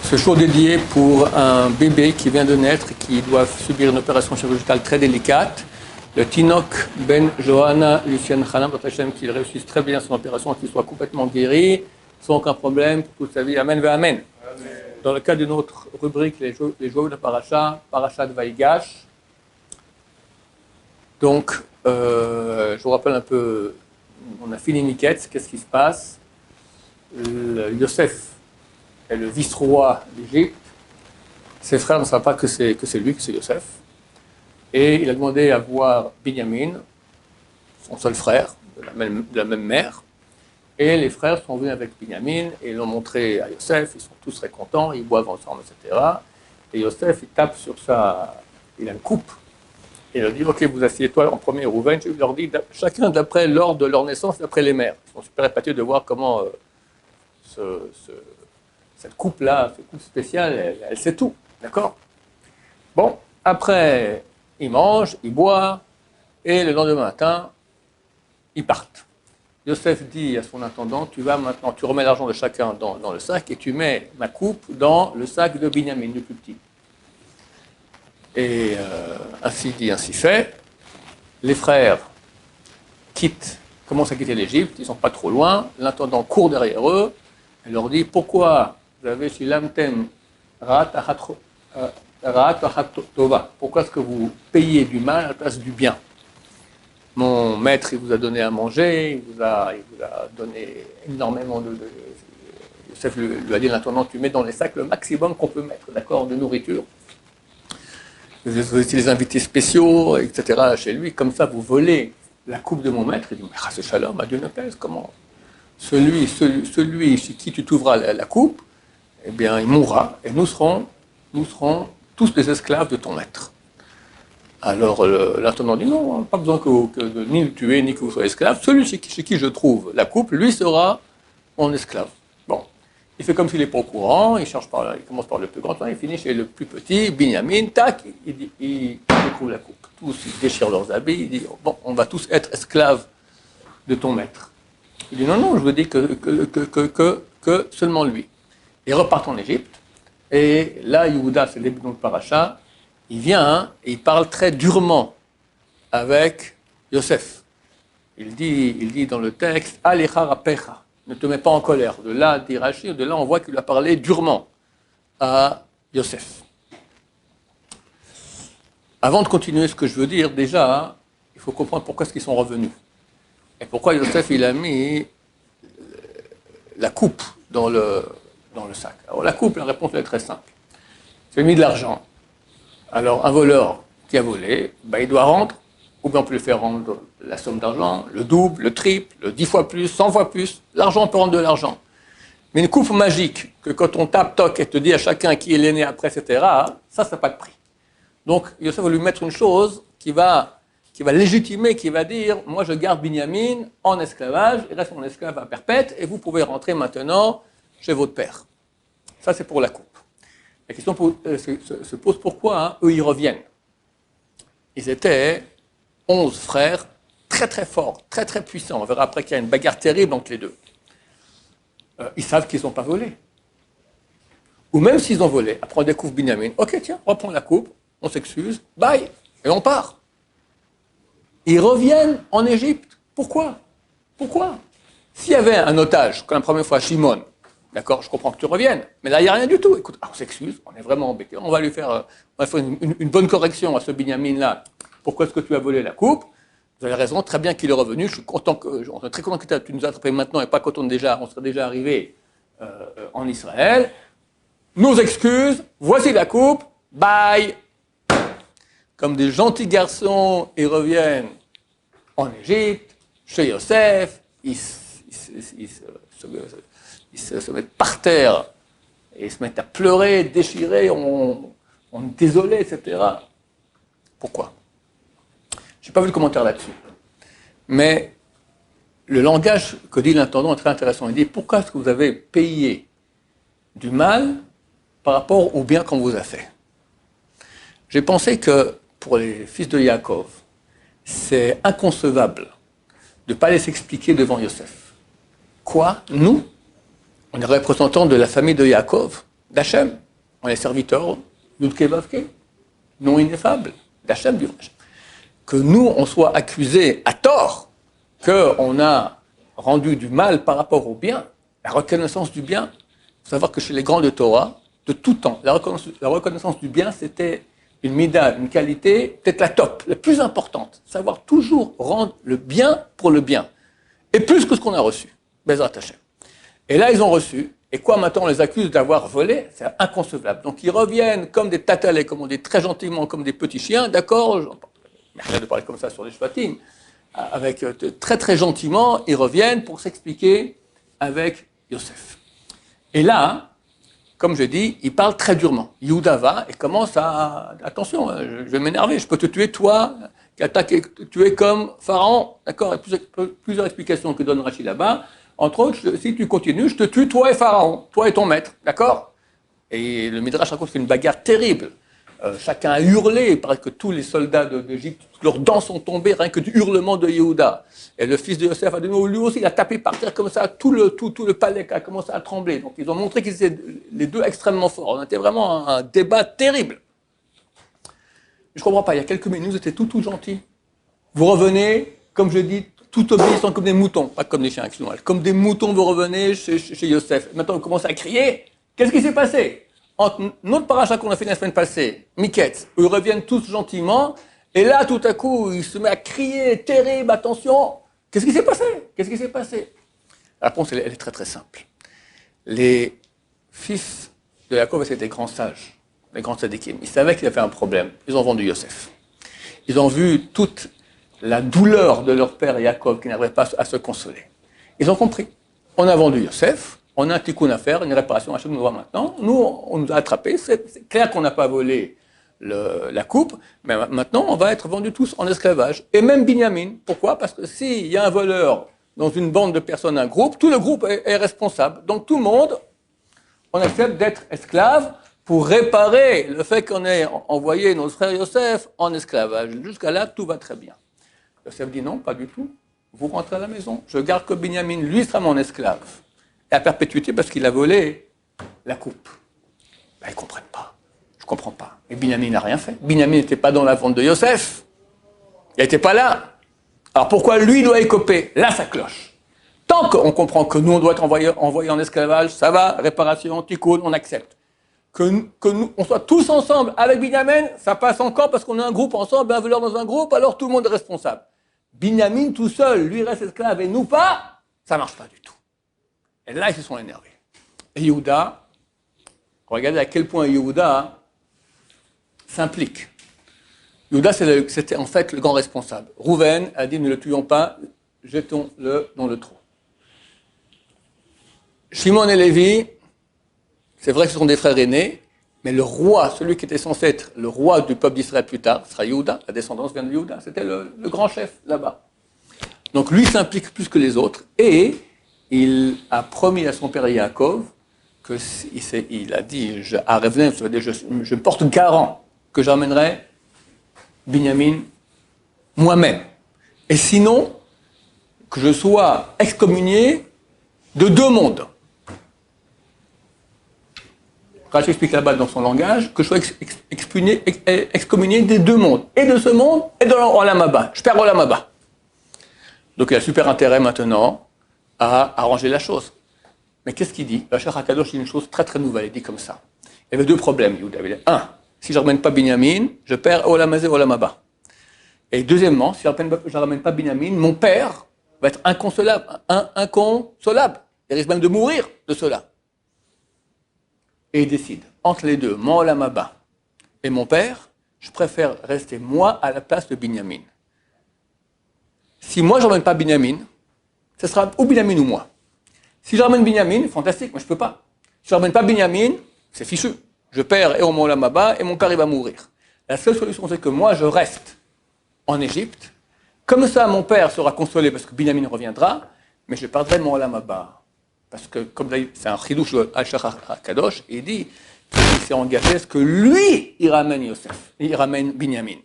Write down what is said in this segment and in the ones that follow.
Ce show dédié pour un bébé qui vient de naître et qui doit subir une opération chirurgicale très délicate. Le Tinok Ben Johanna Lucien Khanam, qu'il réussisse très bien son opération, qu'il soit complètement guéri, sans aucun problème pour toute sa vie. Amen, amen. Dans le cadre d'une autre rubrique, les joyaux de Parasha, Parasha de Vaïgash. Donc, je vous rappelle un peu, on a fini Miketz, qu'est-ce qui se passe? Yosef est le vice-roi d'Égypte. Ses frères ne savent pas que c'est lui, que c'est Yosef. Et il a demandé à voir Binyamin, son seul frère, de la même mère. Et les frères sont venus avec Binyamin et l'ont montré à Yosef. Ils sont tous très contents, ils boivent ensemble, etc. Et Yosef, il tape sur il a une coupe. Et il leur dit, ok, vous asseyez-toi en premier, Rouven. Je leur dis, chacun d'après l'ordre de leur naissance, d'après les mères. Ils sont super épatés de voir comment cette coupe-là, cette coupe spéciale, elle sait tout, d'accord? Bon, après, ils mangent, ils boivent, et le lendemain matin, ils partent. Yosef dit à son intendant, tu vas maintenant, tu remets l'argent de chacun dans le sac, et tu mets ma coupe dans le sac de Binyamin, le plus petit. Et ainsi dit, ainsi fait. Les frères commencent à quitter l'Égypte, ils ne sont pas trop loin, l'intendant court derrière eux, et leur dit, pourquoi vous avez shilamtem ra'at tova? Pourquoi est-ce que vous payez du mal à la place du bien? Mon maître, il vous a donné à manger, il vous a donné énormément Yosef lui a dit l'intendant, tu mets dans les sacs le maximum qu'on peut mettre, d'accord, de nourriture. Vous étiez les invités spéciaux, etc. chez lui, comme ça vous volez la coupe de mon maître. Il dit, mais c'est shalom, à Dieu ne pèse, comment? Celui chez qui tu t'ouvras la coupe, eh bien, il mourra, et nous serons tous les esclaves de ton maître. Alors, l'intendant dit, non, pas besoin de ni le tuer, ni que vous soyez esclave. Celui chez qui je trouve la coupe, lui sera mon esclave. Bon, il fait comme s'il n'est pas au courant, il commence par le plus grand, il finit chez le plus petit, Binyamin, tac, il découvre la coupe. Tous, ils déchirent leurs habits, il dit, bon, on va tous être esclaves de ton maître. Il dit, non, je veux dire que seulement lui. Ils repartent en Égypte, et là, Yehuda, c'est le début de notre paracha, il vient et il parle très durement avec Yosef. Il dit dans le texte, Alecha rapecha, ne te mets pas en colère. De là, dit Rashi, de là, on voit qu'il a parlé durement à Yosef. Avant de continuer ce que je veux dire, déjà, il faut comprendre pourquoi est-ce qu'ils sont revenus. Et pourquoi Yosef, il a mis la coupe dans le sac. Alors la coupe, la réponse est très simple. Tu as mis de l'argent. Alors un voleur qui a volé, il doit rendre, ou bien on peut lui faire rendre la somme d'argent, le double, le triple, le 10 fois plus, 100 fois plus. L'argent, on peut rendre de l'argent. Mais une coupe magique, que quand on tape, toc, et te dit à chacun qui est l'aîné après, etc., ça n'a pas de prix. Donc Yosef va lui mettre une chose qui va légitimer, qui va dire, moi je garde Binyamin en esclavage, il reste mon esclave à perpète, et vous pouvez rentrer maintenant chez votre père. Ça, c'est pour la coupe. La question se pose pourquoi eux, ils reviennent. Ils étaient 11 frères, très très forts, très très puissants. On verra après qu'il y a une bagarre terrible entre les deux. Ils savent qu'ils n'ont pas volé. Ou même s'ils ont volé, après on découvre Binyamin, ok, tiens, on reprend la coupe, on s'excuse, bye, et on part. Ils reviennent en Égypte. Pourquoi? S'il y avait un otage, comme la première fois, Shimon, d'accord, je comprends que tu reviennes, mais là, il n'y a rien du tout. Écoute, on s'excuse, on est vraiment embêté, on va faire une bonne correction à ce Binyamin-là. Pourquoi est-ce que tu as volé la coupe? Vous avez raison, très bien qu'il est revenu, je suis très content que tu nous as attrapés maintenant et pas quand on serait déjà arrivé en Israël. Nos excuses, voici la coupe, bye. Comme des gentils garçons, ils reviennent en Égypte, chez Yosef, ils se mettent par terre et ils se mettent à pleurer, déchirer, on est désolé, etc. Pourquoi? Je n'ai pas vu le commentaire là-dessus. Mais le langage que dit l'intendant est très intéressant. Il dit, pourquoi est-ce que vous avez payé du mal par rapport au bien qu'on vous a fait? J'ai pensé que pour les fils de Yaakov, c'est inconcevable de ne pas les expliquer devant Yosef. Quoi? Nous, on est représentants de la famille de Yaakov. d'Hachem. On est serviteurs Yudke Vavke, non ineffable, d'Hachem, du vrai Hachem. Que nous, on soit accusés à tort qu'on a rendu du mal par rapport au bien, la reconnaissance du bien. Il faut savoir que chez les grands de Torah, de tout temps, la reconnaissance du bien, c'était une mida, une qualité, peut-être la top, la plus importante. Savoir toujours rendre le bien pour le bien. Et plus que ce qu'on a reçu. Bezrat Hachem. Et là, ils ont reçu. Et quoi, maintenant, on les accuse d'avoir volé? C'est inconcevable. Donc, ils reviennent comme des tatalais, comme on dit très gentiment, comme des petits chiens, d'accord? Merci de parler comme ça sur les shvatim. Avec très très gentiment, ils reviennent pour s'expliquer avec Yosef. Et là, comme je dis, il parle très durement. Yehuda va et commence à... Attention, je vais m'énerver, je peux te tuer, toi, qui attaque et tuer comme Pharaon. D'accord? Il y a plusieurs explications que donne Rachid là-bas. Entre autres, si tu continues, je te tue, toi et Pharaon, toi et ton maître. D'accord? Et le Midrash raconte qu'il y a une bagarre terrible. Chacun a hurlé, il paraît que tous les soldats d'Égypte, leurs dents sont tombées, rien que du hurlement de Yehuda. Et le fils de Yosef a donné, lui aussi, il a tapé par terre comme ça, tout le palais a commencé à trembler. Donc ils ont montré qu'ils étaient les deux extrêmement forts. On était vraiment un débat terrible. Je ne comprends pas, il y a quelques minutes, vous étiez tout gentils. Vous revenez, comme je dis, tout obéissant comme des moutons, pas comme des chiens, excusez-moi. Comme des moutons, vous revenez chez Yosef. Maintenant, vous commencez à crier. Qu'est-ce qui s'est passé? Entre notre paracha qu'on a fait la semaine passée, Miket, où ils reviennent tous gentiment, et là, tout à coup, il se met à crier, terrible, attention. Qu'est-ce qui s'est passé? Qu'est-ce qui s'est passé? La réponse, elle est très très simple. Les fils de Yaakov étaient des grands sages, des grands tzadikim. Ils savaient qu'il y avait un problème. Ils ont vendu Yosef. Ils ont vu toute la douleur de leur père Yaakov qui n'arrivait pas à se consoler. Ils ont compris. On a vendu Yosef. On a un tikkun à faire, une réparation, Hachem nous voit maintenant. Nous, on nous a attrapés. C'est clair qu'on n'a pas volé la coupe, mais maintenant, on va être vendus tous en esclavage. Et même Binyamin. Pourquoi? Parce que s'il y a un voleur dans une bande de personnes, un groupe, tout le groupe est responsable. Donc tout le monde, on accepte d'être esclave pour réparer le fait qu'on ait envoyé notre frère Yosef en esclavage. Jusqu'à là, tout va très bien. Yosef dit non, pas du tout. Vous rentrez à la maison. Je garde que Binyamin, lui, sera mon esclave. Et à perpétuité parce qu'il a volé la coupe. Ben, ils ne comprennent pas. Je ne comprends pas. Mais Binyamin n'a rien fait. Binyamin n'était pas dans la vente de Yosef. Il n'était pas là. Alors pourquoi lui doit écoper? Là, ça cloche. Tant qu'on comprend que nous, on doit être envoyé en esclavage, ça va, réparation, tikkun, on accepte. Que nous, on soit tous ensemble avec Binyamin, ça passe encore parce qu'on est un groupe ensemble, un voleur dans un groupe, alors tout le monde est responsable. Binyamin tout seul, lui reste esclave et nous pas, ça ne marche pas du tout. Et là, ils se sont énervés. Et Yehuda, regardez à quel point Yehuda s'implique. Yehuda, c'était en fait le grand responsable. Rouven a dit, ne le tuons pas, jetons-le dans le trou. Shimon et Lévi, c'est vrai que ce sont des frères aînés, mais le roi, celui qui était censé être le roi du peuple d'Israël plus tard, sera Yehuda, la descendance vient de Yehuda, c'était le grand chef là-bas. Donc lui s'implique plus que les autres, et il a promis à son père Yaakov il a dit, à Revnem, je porte garant que j'emmènerai Binyamin moi-même. Et sinon, que je sois excommunié de deux mondes. Rachid explique là-bas dans son langage que je sois excommunié des deux mondes. Et de ce monde, et de l'Olam Haba. Je perds l'Olam Haba. Donc il a super intérêt maintenant à arranger la chose. Mais qu'est-ce qu'il dit? Le Shach HaKadosh dit une chose très très nouvelle, il dit comme ça. Il y avait deux problèmes, Yehuda. Un, si je ne ramène pas Binyamin, je perds Olam Hazé, Olam Haba. Et deuxièmement, si je ne ramène pas Binyamin, mon père va être inconsolable. Il risque même de mourir de cela. Et il décide, entre les deux, mon Olam Haba et mon père, je préfère rester moi à la place de Binyamin. Si moi je ne ramène pas Binyamin, ce sera ou Binyamin ou moi. Si je ramène Binyamin, fantastique, moi je ne peux pas. Si je ne ramène pas Binyamin, c'est fichu. Je perds et au Olam Haba et mon père il va mourir. La seule solution c'est que moi je reste en Égypte. Comme ça mon père sera consolé parce que Binyamin reviendra, mais je perdrai mon Olam Haba. Parce que comme c'est un chidouche de Shach HaKadosh, il dit qu'il s'est engagé à ce que lui il ramène Yosef, il ramène Binyamin.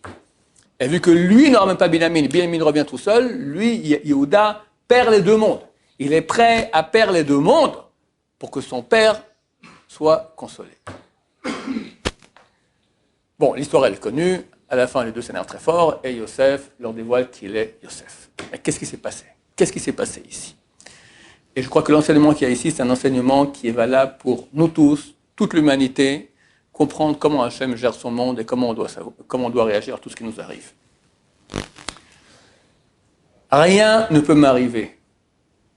Et vu que lui ne ramène pas Binyamin, Binyamin revient tout seul, lui, Yehuda, perd les deux mondes. Il est prêt à perdre les deux mondes pour que son père soit consolé. Bon, l'histoire elle est connue. À la fin, les deux s'énervent très fort et Yosef leur dévoile qu'il est Yosef. Mais qu'est-ce qui s'est passé? Qu'est-ce qui s'est passé ici? Et je crois que l'enseignement qu'il y a ici, c'est un enseignement qui est valable pour nous tous, toute l'humanité, comprendre comment Hachem gère son monde et comment on doit réagir à tout ce qui nous arrive. Rien ne peut m'arriver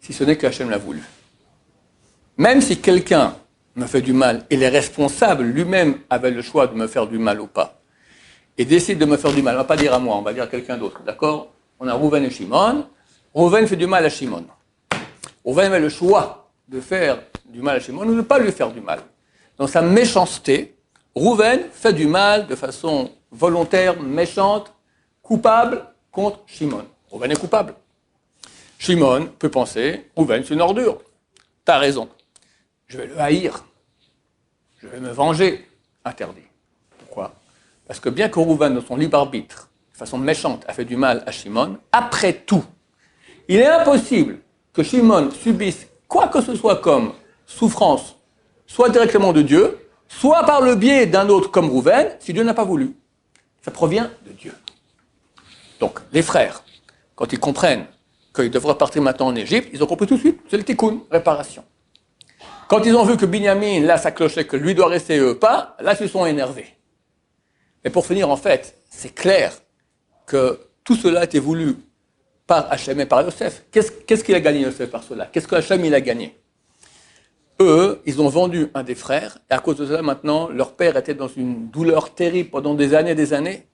si ce n'est que Hachem l'a voulu. Même si quelqu'un me fait du mal, et les responsables lui-même avaient le choix de me faire du mal ou pas, et décide de me faire du mal, on ne va pas dire à moi, on va dire à quelqu'un d'autre, d'accord? On a Rouven et Shimon. Rouven fait du mal à Shimon. Rouven avait le choix de faire du mal à Shimon ou de ne pas lui faire du mal. Dans sa méchanceté, Rouven fait du mal de façon volontaire, méchante, coupable contre Shimon. Rouven est coupable. Shimon peut penser, Rouven c'est une ordure. T'as raison. Je vais le haïr. Je vais me venger. Interdit. Pourquoi? Parce que bien que Rouven, dans son libre arbitre, de façon méchante, a fait du mal à Shimon, après tout, il est impossible que Shimon subisse quoi que ce soit comme souffrance, soit directement de Dieu, soit par le biais d'un autre comme Rouven, si Dieu n'a pas voulu. Ça provient de Dieu. Donc, les frères, quand ils comprennent qu'ils devraient partir maintenant en Égypte, ils ont compris tout de suite, c'est le tikkun, réparation. Quand ils ont vu que Binyamin, là, ça clochait, que lui doit rester et eux pas, là, ils se sont énervés. Et pour finir, en fait, c'est clair que tout cela a été voulu par Hachem et par Yosef. Qu'est-ce qu'il a gagné, Yosef, par cela? Qu'est-ce que Hachem, il a gagné? Eux, ils ont vendu un des frères, et à cause de cela, maintenant, leur père était dans une douleur terrible pendant des années et des années.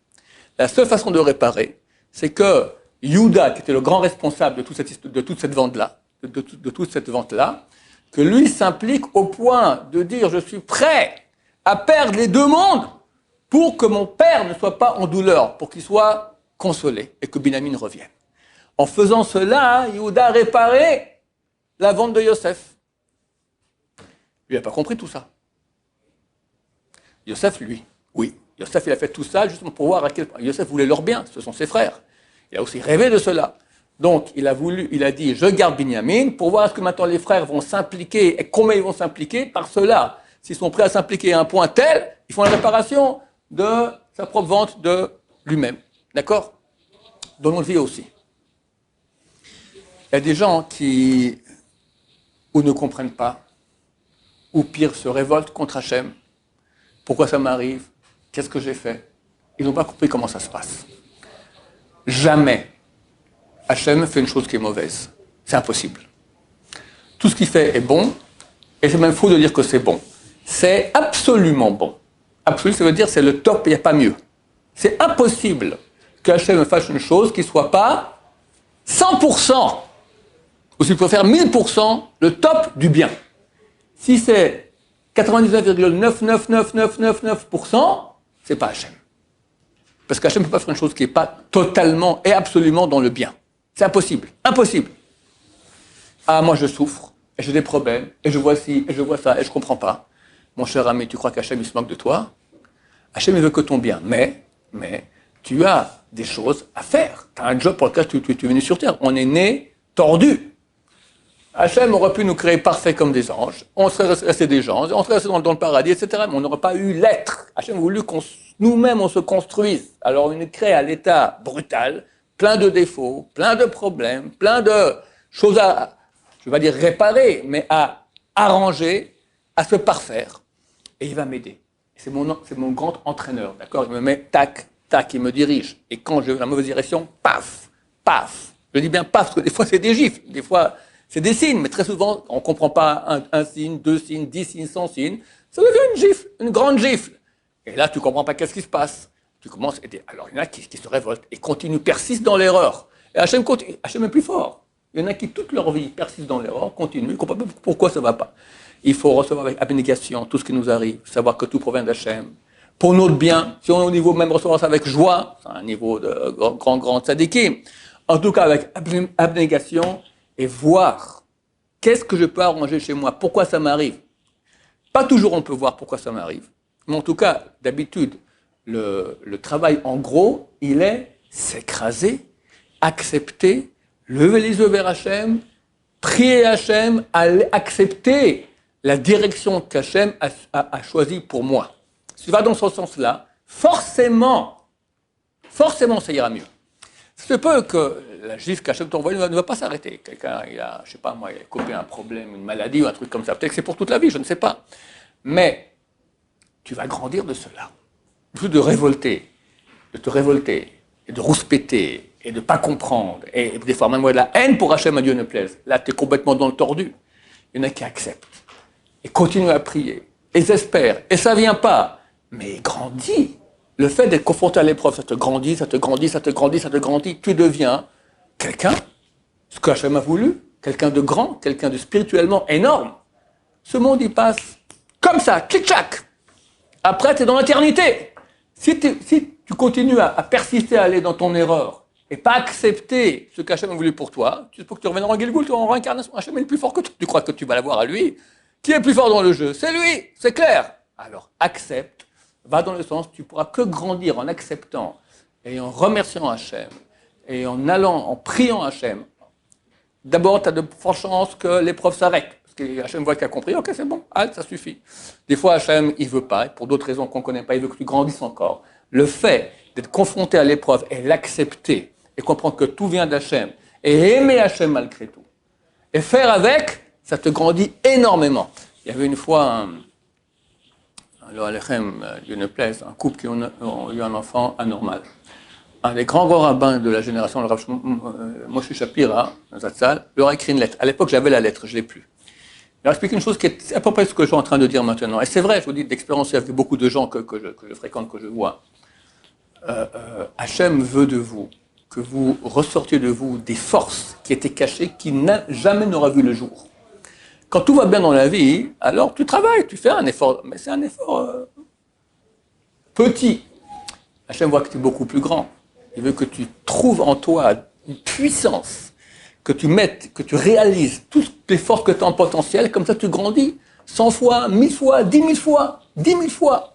La seule façon de réparer, c'est que Yehuda, qui était le grand responsable de toute cette vente-là, que lui s'implique au point de dire « Je suis prêt à perdre les deux mondes pour que mon père ne soit pas en douleur, pour qu'il soit consolé et que Binyamin revienne. » En faisant cela, Yehuda a réparé la vente de Yosef. Lui n'a pas compris tout ça. Yosef, lui, oui. Yosef, il a fait tout ça justement pour voir à quel point. Yosef voulait leur bien, ce sont ses frères. Il a aussi rêvé de cela. Donc, il a dit, je garde Binyamin pour voir est-ce que maintenant les frères vont s'impliquer et combien ils vont s'impliquer. Par cela, s'ils sont prêts à s'impliquer à un point tel, ils font la réparation de sa propre vente de lui-même. D'accord? Dans notre vie aussi. Il y a des gens qui ou ne comprennent pas, ou pire, se révoltent contre Hachem. Pourquoi ça m'arrive? Qu'est-ce que j'ai fait? Ils n'ont pas compris comment ça se passe. Jamais Hachem fait une chose qui est mauvaise. C'est impossible. Tout ce qu'il fait est bon, et c'est même faux de dire que c'est bon. C'est absolument bon. Absolument, ça veut dire c'est le top, il n'y a pas mieux. C'est impossible que Hachem fasse une chose qui ne soit pas 100%, ou s'il peut faire 1000%, le top du bien. Si c'est 99,99999%, c'est pas Hachem. Parce qu'Hachem ne peut pas faire une chose qui n'est pas totalement et absolument dans le bien. C'est impossible. Impossible. Ah, moi je souffre, et j'ai des problèmes, et je vois ci, et je vois ça, et je ne comprends pas. Mon cher ami, tu crois qu'Hachem il se moque de toi? Hachem il veut que ton bien. Mais, tu as des choses à faire. Tu as un job pour lequel tu es venu sur terre. On est né tordu. Hachem aurait pu nous créer parfaits comme des anges, on serait restés des gens, on serait restés dans le paradis, etc. Mais on n'aurait pas eu l'être. Hachem a voulu qu'on nous-mêmes on se construise. Alors il nous crée à l'état brutal, plein de défauts, plein de problèmes, plein de choses à, je ne vais pas dire réparer, mais à arranger, à se parfaire. Et il va m'aider. C'est mon grand entraîneur, d'accord? Il me met tac, tac, il me dirige. Et quand je vais dans la mauvaise direction, paf, paf. Je dis bien paf, parce que des fois c'est des gifles, des fois c'est des signes, mais très souvent, on ne comprend pas un signe, 2 signes, 10 signes, 100 signes. Ça devient une gifle, une grande gifle. Et là, tu ne comprends pas qu'est-ce qui se passe. Tu commences à aider. Alors, il y en a qui se révoltent et continuent, persistent dans l'erreur. Et Hachem continue. Hachem est plus fort. Il y en a qui, toute leur vie, persistent dans l'erreur, continuent, ils ne comprennent pas pourquoi ça ne va pas. Il faut recevoir avec abnégation tout ce qui nous arrive, savoir que tout provient d'Hachem. Pour notre bien, si on est au niveau même recevoir ça avec joie, c'est un niveau de grand tzadikim. En tout cas, avec abnégation, et voir qu'est-ce que je peux arranger chez moi, pourquoi ça m'arrive. Pas toujours on peut voir pourquoi ça m'arrive, mais en tout cas, d'habitude, le travail en gros, il est s'écraser, accepter, lever les yeux vers Hachem, prier Hachem, accepter la direction qu'Hachem a choisie pour moi. Si tu vas dans ce sens-là, forcément, ça ira mieux. C'est peu que la gifle qu'Hachem t'envoie ne va pas s'arrêter. Quelqu'un, il a, je sais pas moi, il a copé un problème, une maladie ou un truc comme ça. Peut-être que c'est pour toute la vie, je ne sais pas. Mais tu vas grandir de cela. Plus de te révolter, et de rouspéter, et de ne pas comprendre, et des fois même de la haine pour Hachem, à Dieu ne plaise. Là, tu es complètement dans le tordu. Il y en a qui acceptent, et continuent à prier, et ils espèrent, et ça ne vient pas, mais grandit. Le fait d'être confronté à l'épreuve, ça te grandit, ça te grandit, ça te grandit, ça te grandit. Tu deviens quelqu'un, ce que Hachem a voulu, quelqu'un de grand, quelqu'un de spirituellement énorme. Ce monde, il passe comme ça, clic-clac. Après, tu es dans l'éternité. Si tu continues à persister à aller dans ton erreur et pas accepter ce qu'Hachem a voulu pour toi, tu peux que tu reviendras en Gilgoul, tu es en réincarnation. Hachem est le plus fort que toi. Tu crois que tu vas l'avoir à lui. Qui est le plus fort dans le jeu? C'est lui, c'est clair. Alors, accepte, va dans le sens, tu pourras que grandir en acceptant et en remerciant Hachem et en allant, en priant Hachem. D'abord, tu as de fortes chances que l'épreuve s'arrête. Parce que Hachem voit qu'il a compris, ok, c'est bon, ça suffit. Des fois, Hachem, il ne veut pas, et pour d'autres raisons qu'on ne connaît pas, il veut que tu grandisses encore. Le fait d'être confronté à l'épreuve et l'accepter, et comprendre que tout vient d'Hachem, et aimer Hachem malgré tout, et faire avec, ça te grandit énormément. Il y avait une fois, Dieu ne plaise, un couple qui ont eu un enfant anormal. Un des grands rabbins de la génération, le Rav Moshe Shapira, Zatzal, leur a écrit une lettre. À l'époque, j'avais la lettre, je ne l'ai plus. Il leur explique une chose qui est à peu près ce que je suis en train de dire maintenant. Et c'est vrai, je vous dis, d'expérience avec beaucoup de gens que je fréquente, que je vois. Hachem veut de vous que vous ressortiez de vous des forces qui étaient cachées, qui jamais n'aura vu le jour. Quand tout va bien dans la vie, alors tu travailles, tu fais un effort, mais c'est un effort petit. Hachem voit que tu es beaucoup plus grand. Il veut que tu trouves en toi une puissance, que tu réalises toutes les forces que tu as en potentiel, comme ça tu grandis 100 fois, 1000 fois, 10 000 fois, 10 000 fois.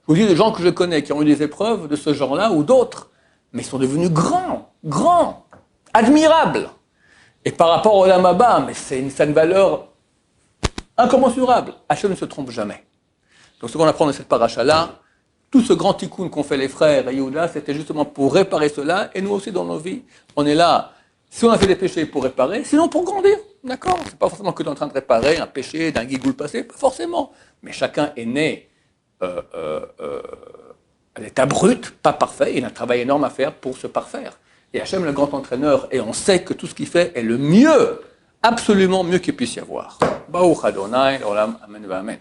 Je vous dis des gens que je connais qui ont eu des épreuves de ce genre-là ou d'autres, mais ils sont devenus grands, admirables. Et par rapport au Olam Haba, mais c'est une valeur incommensurable. Hachem ne se trompe jamais. Donc ce qu'on apprend de cette paracha-là, tout ce grand tikkun qu'ont fait les frères et Yehuda, c'était justement pour réparer cela, et nous aussi dans nos vies, on est là. Si on a fait des péchés pour réparer, sinon pour grandir, d'accord? C'est pas forcément que tu es en train de réparer un péché d'un gigoul passé, pas forcément. Mais chacun est né à l'état brut, pas parfait, il a un travail énorme à faire pour se parfaire. Et Hachem, le grand entraîneur, et on sait que tout ce qu'il fait est le mieux, absolument mieux qu'il puisse y avoir. Baruch Adonai, Olam, Amen, Amen.